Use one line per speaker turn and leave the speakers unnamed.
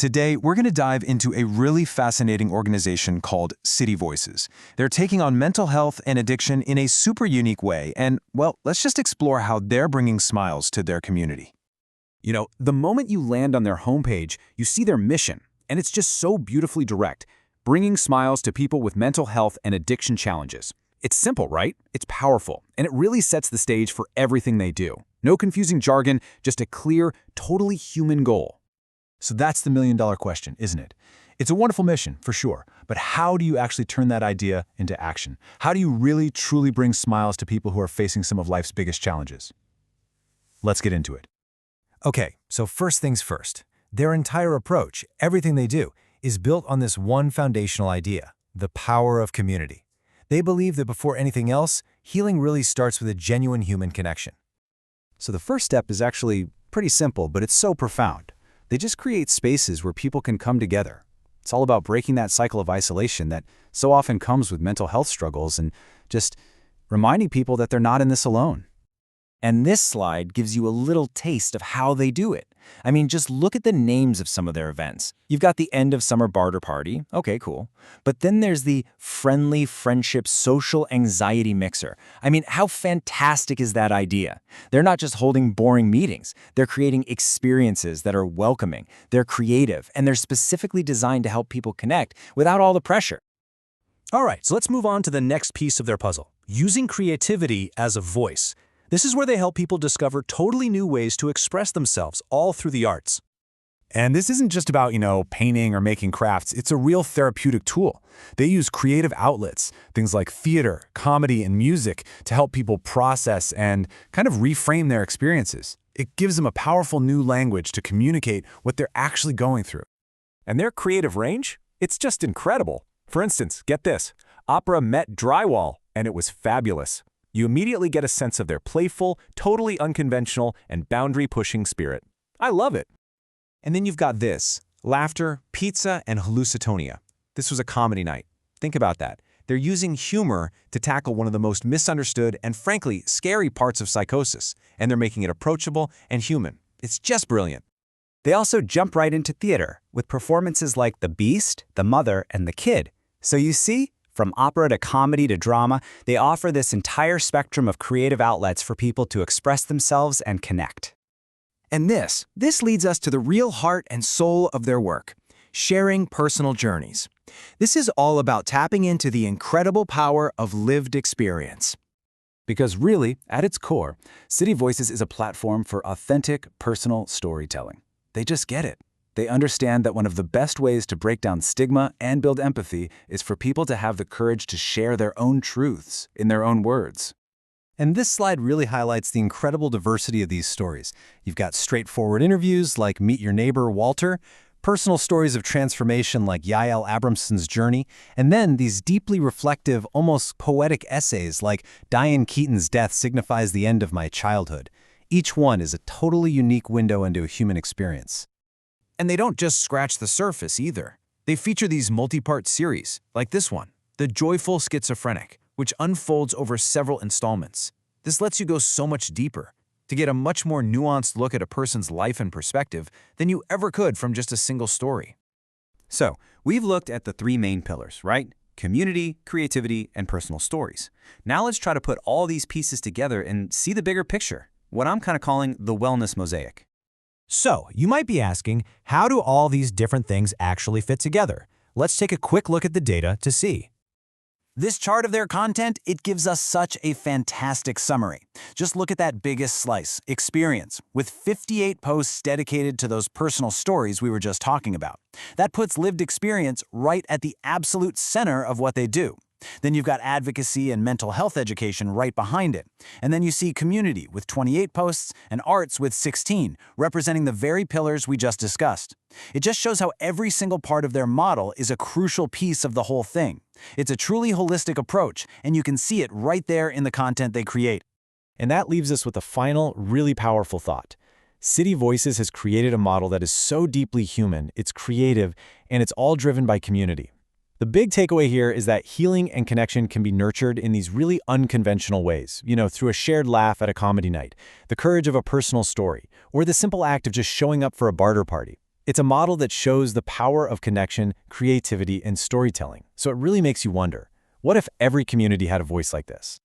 Today, we're going to dive into a really fascinating organization called City Voices. They're taking on mental health and addiction in a super unique way, and, well, let's just explore how they're bringing smiles to their community.
The moment you land on their homepage, you see their mission, and it's just so beautifully direct, bringing smiles to people with mental health and addiction challenges. It's simple, right? It's powerful, and it really sets the stage for everything they do. No confusing jargon, just a clear, totally human goal.
So that's the million-dollar question, isn't it? It's a wonderful mission, for sure, but how do you actually turn that idea into action? How do you really, truly bring smiles to people who are facing some of life's biggest challenges? Let's get into it.
Okay, so first things first. Their entire approach, everything they do, is built on this one foundational idea, the power of community. They believe that before anything else, healing really starts with a genuine human connection.
So the first step is actually pretty simple, but it's so profound. They just create spaces where people can come together. It's all about breaking that cycle of isolation that so often comes with mental health struggles and just reminding people that they're not in this alone.
And this slide gives you a little taste of how they do it. I mean, just look at the names of some of their events. You've got the end of summer barter party. Okay, cool. But then there's the friendly friendship social anxiety mixer. I mean, how fantastic is that idea? They're not just holding boring meetings. They're creating experiences that are welcoming. They're creative, and they're specifically designed to help people connect without all the pressure.
All right, so let's move on to the next piece of their puzzle, using creativity as a voice. This is where they help people discover totally new ways to express themselves, all through the arts.
And this isn't just about, painting or making crafts. It's a real therapeutic tool. They use creative outlets, things like theater, comedy, and music, to help people process and kind of reframe their experiences. It gives them a powerful new language to communicate what they're actually going through.
And their creative range? It's just incredible. For instance, get this. Opera met drywall, and it was fabulous. You immediately get a sense of their playful, totally unconventional, and boundary-pushing spirit. I love it.
And then you've got this, laughter, pizza, and hallucitonia. This was a comedy night. Think about that. They're using humor to tackle one of the most misunderstood and, frankly, scary parts of psychosis, and they're making it approachable and human. It's just brilliant.
They also jump right into theater, with performances like The Beast, The Mother, and The Kid. So you see, from opera to comedy to drama, they offer this entire spectrum of creative outlets for people to express themselves and connect.
And this leads us to the real heart and soul of their work, sharing personal journeys. This is all about tapping into the incredible power of lived experience.
Because really, at its core, City Voices is a platform for authentic, personal storytelling. They just get it. They understand that one of the best ways to break down stigma and build empathy is for people to have the courage to share their own truths in their own words.
And this slide really highlights the incredible diversity of these stories. You've got straightforward interviews like Meet Your Neighbor, Walter, personal stories of transformation like Yael Abramson's journey, and then these deeply reflective, almost poetic essays like Diane Keaton's death signifies the end of my childhood. Each one is a totally unique window into a human experience.
And they don't just scratch the surface either. They feature these multi-part series, like this one, The Joyful Schizophrenic, which unfolds over several installments. This lets you go so much deeper, to get a much more nuanced look at a person's life and perspective than you ever could from just a single story.
So, we've looked at the three main pillars, right? Community, creativity, and personal stories. Now let's try to put all these pieces together and see the bigger picture, what I'm kind of calling the wellness mosaic.
So, you might be asking, how do all these different things actually fit together? Let's take a quick look at the data to see.
This chart of their content, it gives us such a fantastic summary. Just look at that biggest slice, experience, with 58 posts dedicated to those personal stories we were just talking about. That puts lived experience right at the absolute center of what they do. Then you've got advocacy and mental health education right behind it. And then you see community with 28 posts and arts with 16, representing the very pillars we just discussed. It just shows how every single part of their model is a crucial piece of the whole thing. It's a truly holistic approach, and you can see it right there in the content they create.
And that leaves us with a final, really powerful thought. City Voices has created a model that is so deeply human, it's creative, and it's all driven by community. The big takeaway here is that healing and connection can be nurtured in these really unconventional ways, through a shared laugh at a comedy night, the courage of a personal story, or the simple act of just showing up for a barter party. It's a model that shows the power of connection, creativity, and storytelling. So it really makes you wonder, what if every community had a voice like this?